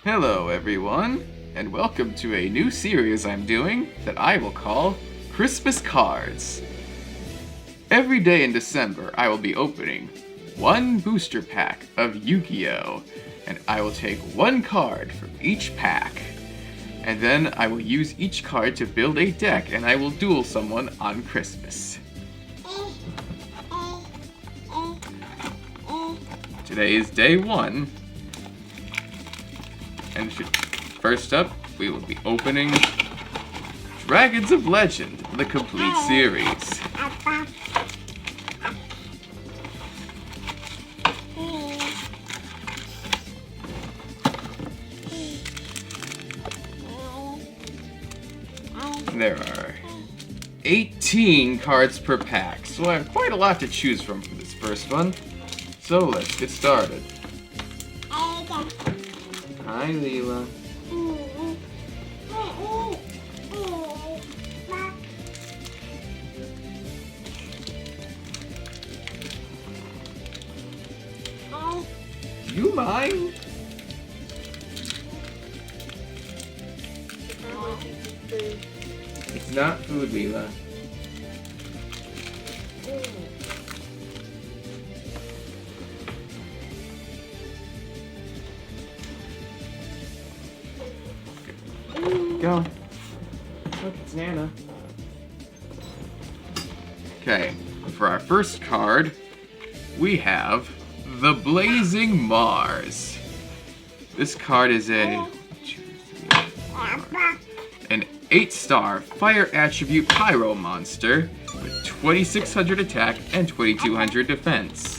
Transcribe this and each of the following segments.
Hello everyone, and welcome to a new series I'm doing that I will call Christmas Cards. Every day in December I will be opening one booster pack of Yu-Gi-Oh! And I will take one card from each pack. And then I will use each card to build a deck and I will duel someone on Christmas. Today is day 1. And first up, we will be opening Dragons of Legend, the complete series. There are 18 cards per pack, so I have quite a lot to choose from for this first one. So let's get started. Hi, Leela. You mind? It's not food, Leela. Go. Look, it's Nana. Okay, for our first card, we have the Blazing Mars. This card is an 8-star fire attribute pyro monster with 2600 attack and 2200 defense.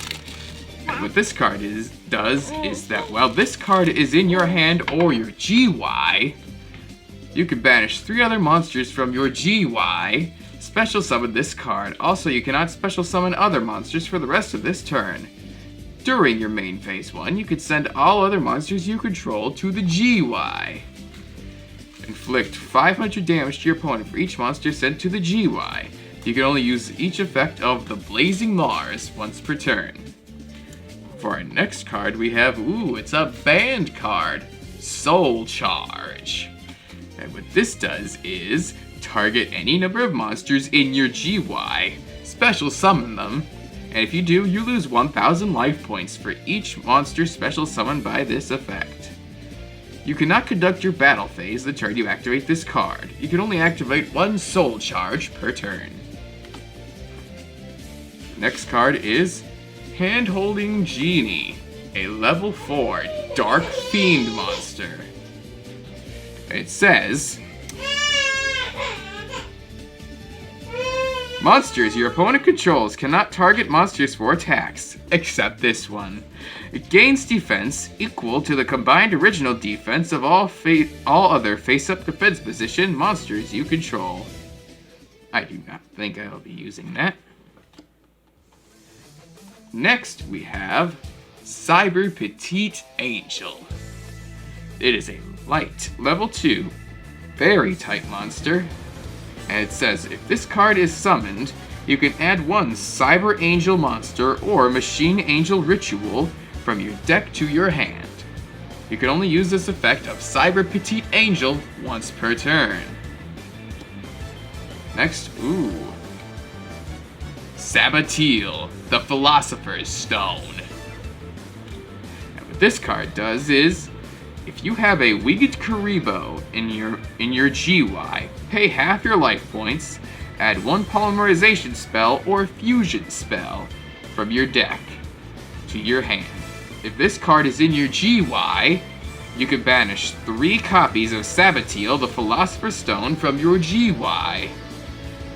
And what this card does is that while this card is in your hand or your GY, you can banish 3 other monsters from your GY, special summon this card. Also, you cannot special summon other monsters for the rest of this turn. During your main phase 1, you could send all other monsters you control to the GY. Inflict 500 damage to your opponent for each monster sent to the GY. You can only use each effect of the Blazing Mars once per turn. For our next card, we have, it's a banned card, Soul Charge. And what this does is target any number of monsters in your GY, special summon them, and if you do, you lose 1000 life points for each monster special summoned by this effect. You cannot conduct your battle phase the turn you activate this card. You can only activate 1 Soul Charge per turn. Next card is Hand-Holding Genie, a level 4 Dark Fiend monster. It says, monsters your opponent controls cannot target monsters for attacks, except this one. It gains defense equal to the combined original defense of all other face-up defense position monsters you control. I do not think I will be using that. Next, we have Cyber Petite Angel. It is a light, level 2, fairy type monster. And it says, if this card is summoned, you can add 1 Cyber Angel monster or Machine Angel ritual from your deck to your hand. You can only use this effect of Cyber Petite Angel once per turn. Next, Sabatiel, the Philosopher's Stone. And what this card does is, if you have a Winged Kuriboh in your GY, pay half your life points, add 1 polymerization spell or fusion spell from your deck to your hand. If this card is in your GY, you can banish 3 copies of Sabatiel, the Philosopher's Stone from your GY.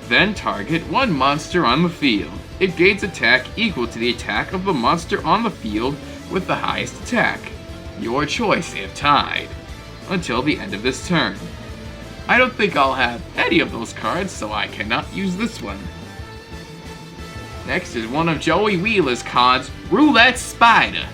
Then target 1 monster on the field. It gains attack equal to the attack of the monster on the field with the highest attack. Your choice if tied, until the end of this turn. I don't think I'll have any of those cards, so I cannot use this one. Next is one of Joey Wheeler's cards, Roulette Spider.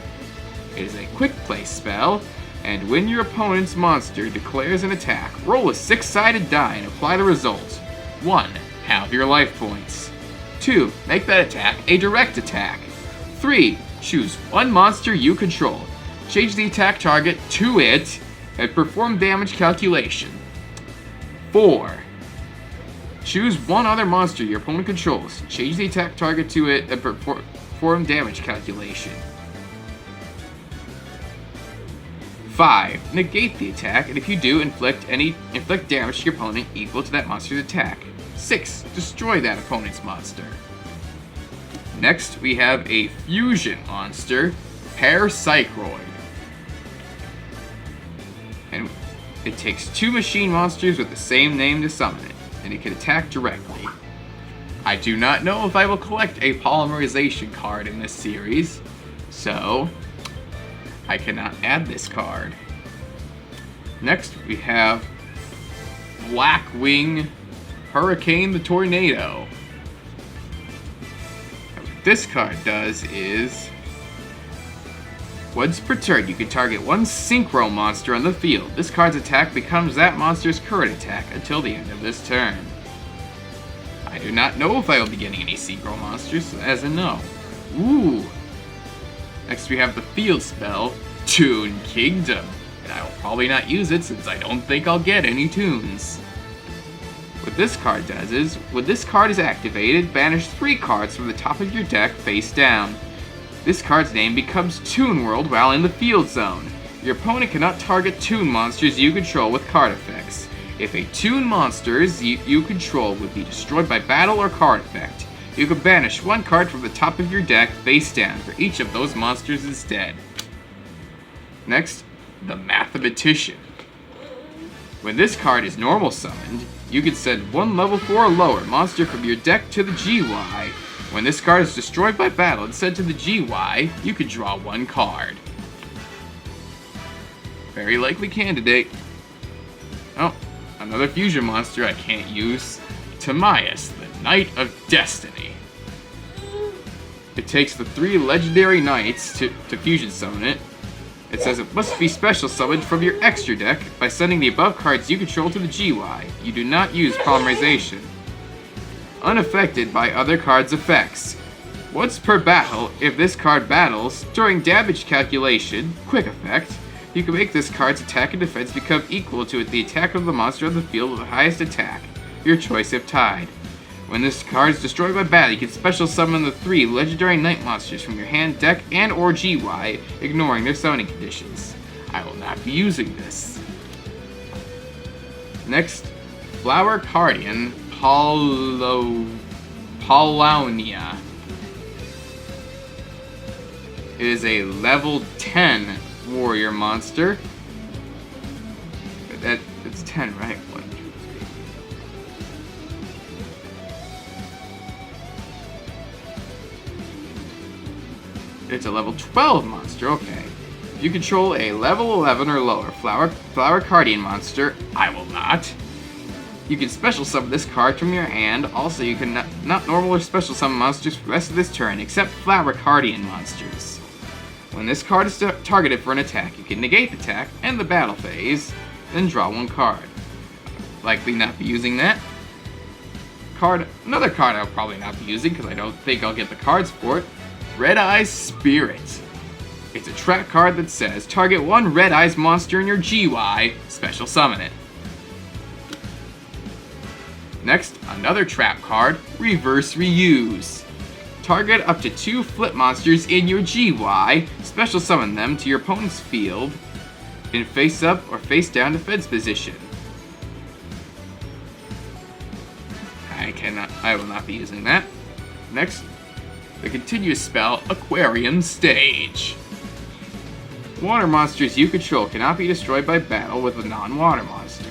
It is a quick play spell, and when your opponent's monster declares an attack, roll a 6-sided die and apply the result. 1. Halve your life points. 2. Make that attack a direct attack. 3. Choose 1 monster you control. Change the attack target to it, and perform damage calculation. 4. Choose one other monster your opponent controls. Change the attack target to it and perform damage calculation. 5. Negate the attack, and if you do, inflict damage to your opponent equal to that monster's attack. 6. Destroy that opponent's monster. Next, we have a fusion monster, Parapsychroid. And it takes 2 machine monsters with the same name to summon it, and it can attack directly. I do not know if I will collect a polymerization card in this series, so I cannot add this card. Next, we have Blackwing Hurricane the Tornado. What this card does is, once per turn, you can target one synchro monster on the field. This card's attack becomes that monster's current attack until the end of this turn. I do not know if I will be getting any synchro monsters, as a no. Ooh. Next we have the field spell, Toon Kingdom. And I will probably not use it since I don't think I'll get any tunes. What this card does is, when this card is activated, banish 3 cards from the top of your deck face down. This card's name becomes Toon World while in the field zone. Your opponent cannot target Toon monsters you control with card effects. If a Toon monsters you control would be destroyed by battle or card effect, you can banish 1 card from the top of your deck face down for each of those monsters instead. Next, the Mathematician. When this card is normal summoned, you can send 1 level 4 or lower monster from your deck to the GY. When this card is destroyed by battle and sent to the GY, you can draw 1 card. Very likely candidate. Oh, another fusion monster I can't use. Timaeus, the Knight of Destiny. It takes the 3 legendary knights to fusion summon it. It says it must be special summoned from your extra deck by sending the above cards you control to the GY. You do not use polymerization. Unaffected by other cards' effects. Once per battle, if this card battles, during damage calculation, quick effect, you can make this card's attack and defense become equal to the attack of the monster on the field with the highest attack. Your choice if tied. When this card is destroyed by battle, you can special summon the 3 legendary knight monsters from your hand, deck, and or GY, ignoring their summoning conditions. I will not be using this. Next, Flower Guardian Paulownia. It is a level 10 warrior monster. It's 10, right? 1, 2, 3. It's a level 12 monster, okay. If you control a level 11 or lower Flower Guardian monster, I will not. You can special summon this card from your hand. Also, you can not normal or special summon monsters for the rest of this turn, except Flower Guardian monsters. When this card is targeted for an attack, you can negate the attack and the battle phase, then draw 1 card. Likely not be using that. Another card I'll probably not be using because I don't think I'll get the cards for it. Red Eyes Spirit. It's a trap card that says, target 1 Red Eyes monster in your GY, special summon it. Next, another trap card, Reverse Reuse. Target up to 2 flip monsters in your GY, special summon them to your opponent's field in face up or face down defense position. I will not be using that. Next, the continuous spell, Aquarium Stage. Water monsters you control cannot be destroyed by battle with a non-water monster.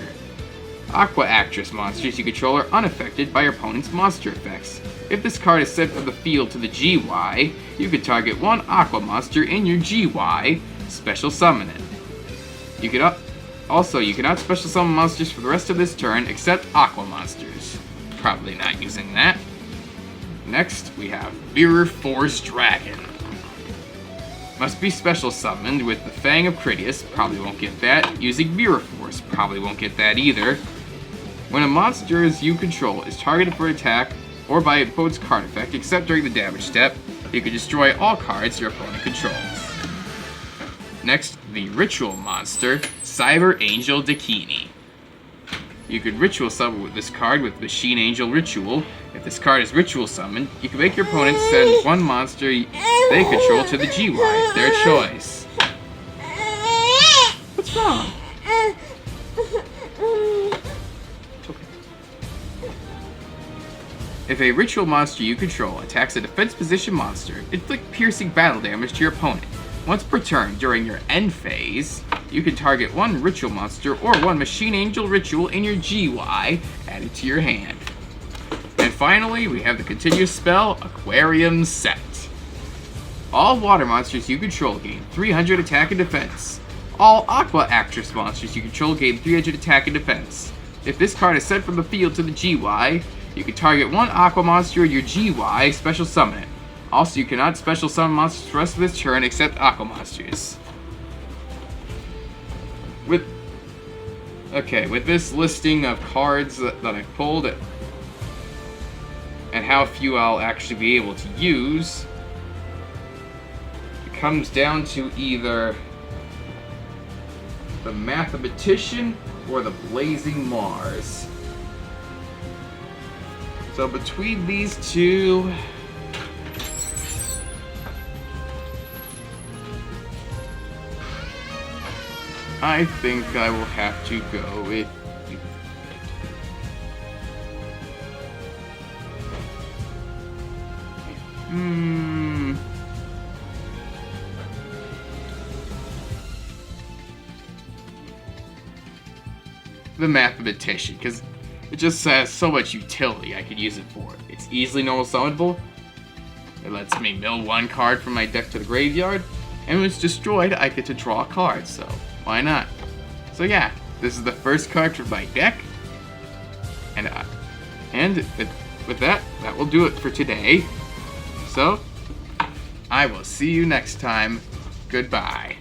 Aqua Actress monsters you control are unaffected by your opponent's monster effects. If this card is sent from the field to the GY, you can target 1 Aqua monster in your GY, special summon it. You cannot special summon monsters for the rest of this turn except Aqua monsters. Probably not using that. Next, we have Mirror Force Dragon. Must be special summoned with the Fang of Critias, probably won't get that. Using Mirror Force, probably won't get that either. When a monster you control is targeted for attack or by an opponent's card effect, except during the damage step, you can destroy all cards your opponent controls. Next, the Ritual monster, Cyber Angel Dakini. You could ritual summon with this card with Machine Angel Ritual. If this card is ritual summoned, you can make your opponent send one monster they control to the GY, their choice. What's wrong? It's okay. If a ritual monster you control attacks a defense position monster, inflict piercing battle damage to your opponent. Once per turn during your end phase, you can target one ritual monster or one Machine Angel Ritual in your GY added to your hand. And finally, we have the continuous spell, Aquarium Set. All water monsters you control gain 300 attack and defense. All Aqua Actress monsters you control gain 300 attack and defense. If this card is sent from the field to the GY, you can target one Aqua monster in your GY, special summon it. Also, you cannot special summon monsters for the rest of this turn except Aqua monsters. With this listing of cards that I pulled and how few I'll actually be able to use, it comes down to either the Mathematician or the Blazing Mars. So between these two, I think I will have to go with the Mathematician, because it just has so much utility I could use it for. It's easily normal summonable. It lets me mill one card from my deck to the graveyard, and when it's destroyed, I get to draw a card, so why not? So yeah, this is the first card from my deck, and with that will do it for today. So, I will see you next time. Goodbye.